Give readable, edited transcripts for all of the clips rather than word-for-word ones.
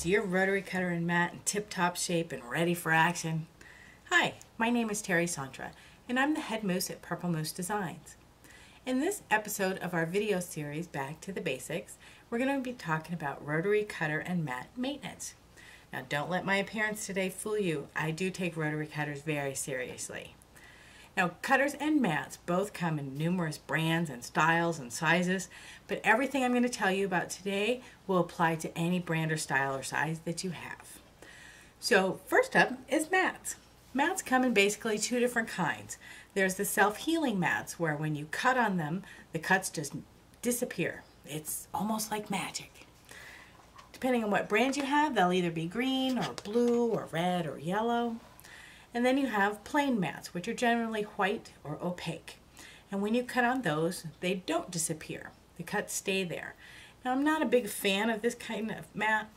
Is your rotary cutter and mat in tip-top shape and ready for action? Hi, my name is Terry Santra, and I'm the head moose at Purple Moose Designs. In this episode of our video series, Back to the Basics, we're going to be talking about rotary cutter and mat maintenance. Now, don't let my appearance today fool you. I do take rotary cutters very seriously. Now, cutters and mats both come in numerous brands and styles and sizes, but everything I'm going to tell you about today will apply to any brand or style or size that you have. So, first up is mats. Mats come in basically two different kinds. There's the self-healing mats, where when you cut on them, the cuts just disappear. It's almost like magic. Depending on what brand you have, they'll either be green or blue or red or yellow. And then you have plain mats, which are generally white or opaque. And when you cut on those, they don't disappear. The cuts stay there. Now, I'm not a big fan of this kind of mat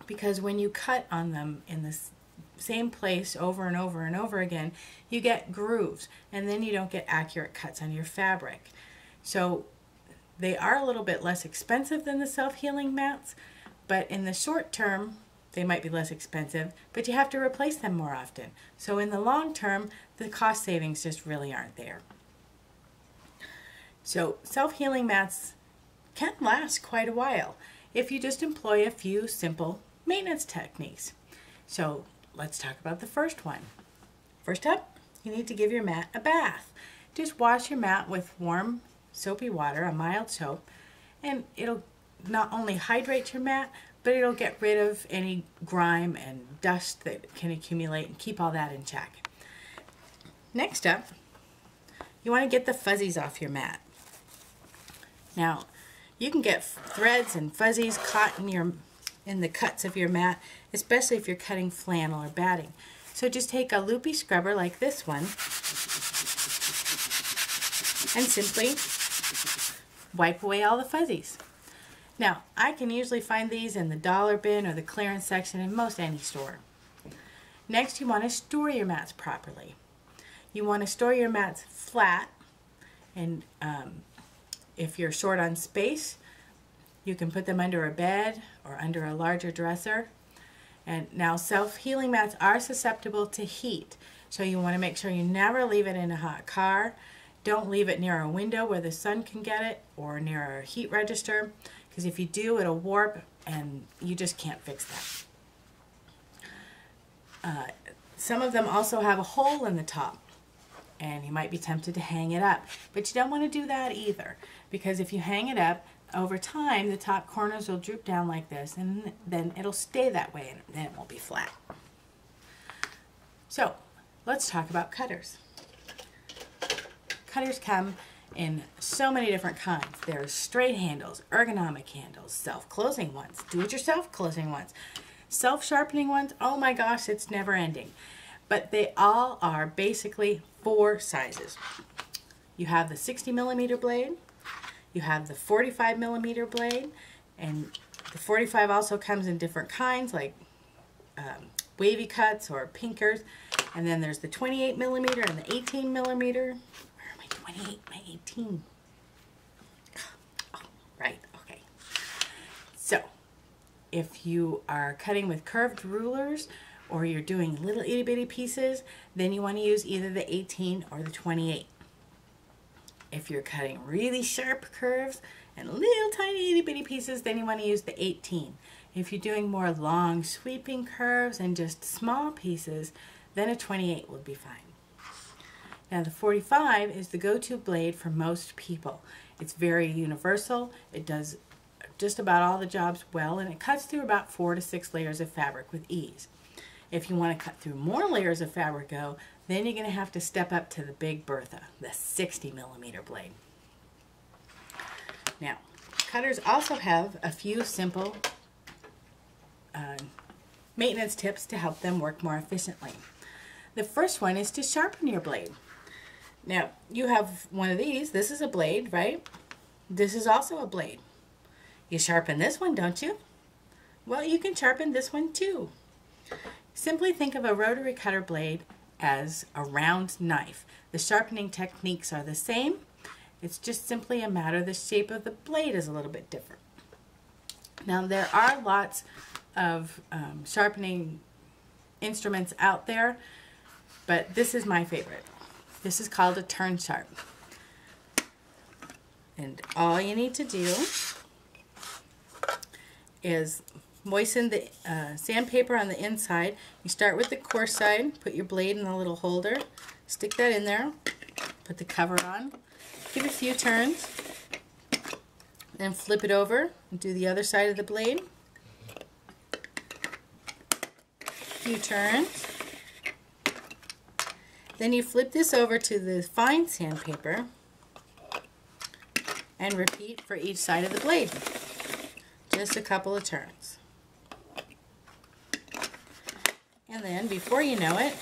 because when you cut on them in the same place over and over and over again, you get grooves, and then you don't get accurate cuts on your fabric. So they are a little bit less expensive than the self-healing mats, but in the short term, they might be less expensive, but you have to replace them more often. So in the long term, the cost savings just really aren't there. So self-healing mats can last quite a while if you just employ a few simple maintenance techniques. So let's talk about the first one. First up, you need to give your mat a bath. Just wash your mat with warm soapy water, a mild soap, and it'll not only hydrate your mat, but it'll get rid of any grime and dust that can accumulate and keep all that in check. Next up, you want to get the fuzzies off your mat. Now, you can get threads and fuzzies caught in the cuts of your mat, especially if you're cutting flannel or batting. So just take a loopy scrubber like this one and simply wipe away all the fuzzies. Now, I can usually find these in the dollar bin or the clearance section in most any store. Next, you want to store your mats properly. You want to store your mats flat, and if you're short on space, you can put them under a bed or under a larger dresser. And now, self-healing mats are susceptible to heat, so you want to make sure you never leave it in a hot car. Don't leave it near a window where the sun can get it, or near a heat register, because if you do, it'll warp and you just can't fix that. Some of them also have a hole in the top, and you might be tempted to hang it up, but you don't want to do that either, because if you hang it up, over time the top corners will droop down like this, and then it'll stay that way, and then it won't be flat. So let's talk about cutters. Cutters come in so many different kinds. There's straight handles, ergonomic handles, self-closing ones, do-it-yourself closing ones, self-sharpening ones. Oh my gosh, it's never ending. But they all are basically four sizes. You have the 60mm blade, you have the 45mm blade, and the 45 also comes in different kinds like wavy cuts or pinkers, and then there's the 28mm and the 18mm. 28, my 18. Oh, right, okay. So, if you are cutting with curved rulers or you're doing little itty bitty pieces, then you want to use either the 18 or the 28. If you're cutting really sharp curves and little tiny itty bitty pieces, then you want to use the 18. If you're doing more long sweeping curves and just small pieces, then a 28 will be fine. Now, the 45 is the go-to blade for most people. It's very universal. It does just about all the jobs well, and it cuts through about 4 to 6 layers of fabric with ease. If you want to cut through more layers of fabric, then you're going to have to step up to the Big Bertha, the 60mm blade. Now, cutters also have a few simple maintenance tips to help them work more efficiently. The first one is to sharpen your blade. Now, you have one of these. This is a blade, right? This is also a blade. You sharpen this one, don't you? Well, you can sharpen this one too. Simply think of a rotary cutter blade as a round knife. The sharpening techniques are the same. It's just simply a matter the shape of the blade is a little bit different. Now, there are lots of sharpening instruments out there, but this is my favorite. This is called a turn sharp. And all you need to do is moisten the sandpaper on the inside. You start with the coarse side, put your blade in the little holder, stick that in there, put the cover on, give it a few turns, then flip it over and do the other side of the blade. A few turns. Then you flip this over to the fine sandpaper and repeat for each side of the blade. Just a couple of turns. And then before you know it,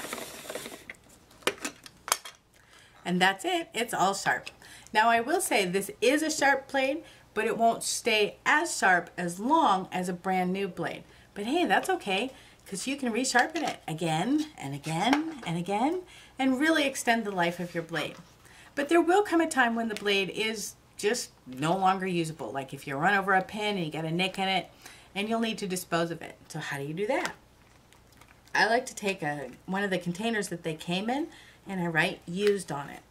and that's it, it's all sharp. Now I will say this is a sharp blade, but it won't stay as sharp as long as a brand new blade. But hey, that's okay, because you can resharpen it again and again and again and really extend the life of your blade. But there will come a time when the blade is just no longer usable, like if you run over a pin and you get a nick in it, and you'll need to dispose of it. So how do you do that? I like to take one of the containers that they came in and I write used on it.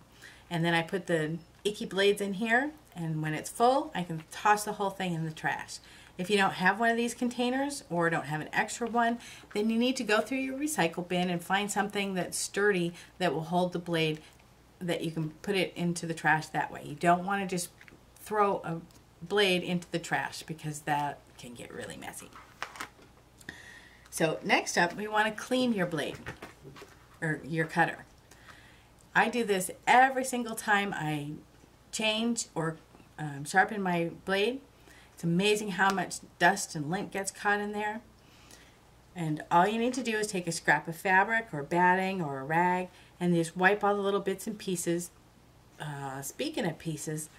And then I put the icky blades in here, and when it's full, I can toss the whole thing in the trash. If you don't have one of these containers or don't have an extra one, then you need to go through your recycle bin and find something that's sturdy that will hold the blade, that you can put it into the trash that way. You don't want to just throw a blade into the trash because that can get really messy. So next up, we want to clean your blade or your cutter. I do this every single time I change or sharpen my blade. It's amazing how much dust and lint gets caught in there. And all you need to do is take a scrap of fabric or batting or a rag and just wipe all the little bits and pieces. Speaking of pieces,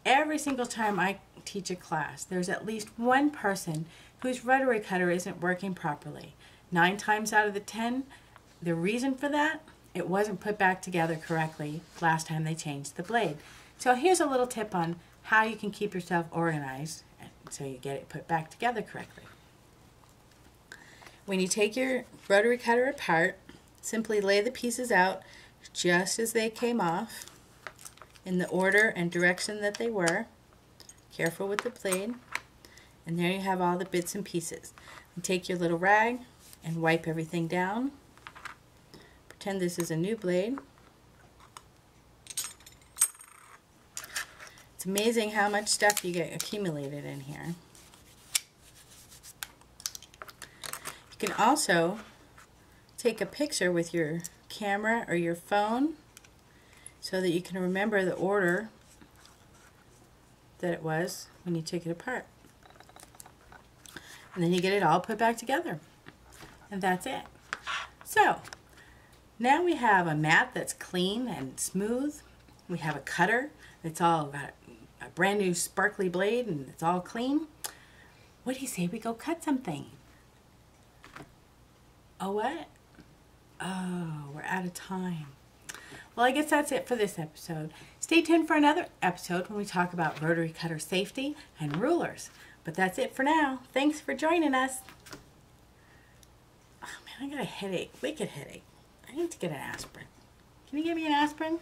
every single time I teach a class, there's at least one person whose rotary cutter isn't working properly. 9 times out of the 10, the reason for that, it wasn't put back together correctly last time they changed the blade. So here's a little tip on how you can keep yourself organized so you get it put back together correctly. When you take your rotary cutter apart, simply lay the pieces out just as they came off in the order and direction that they were. Careful with the blade. And there you have all the bits and pieces. And take your little rag and wipe everything down. Pretend this is a new blade. It's amazing how much stuff you get accumulated in here. You can also take a picture with your camera or your phone so that you can remember the order that it was when you took it apart. And then you get it all put back together. And that's it. So, now we have a mat that's clean and smooth. We have a cutter that's all got a brand new sparkly blade and it's all clean. What do you say we go cut something? Oh, what? Oh, we're out of time. Well, I guess that's it for this episode. Stay tuned for another episode when we talk about rotary cutter safety and rulers. But that's it for now. Thanks for joining us. Oh man, I got a headache, wicked headache. I need to get an aspirin. Can you give me an aspirin?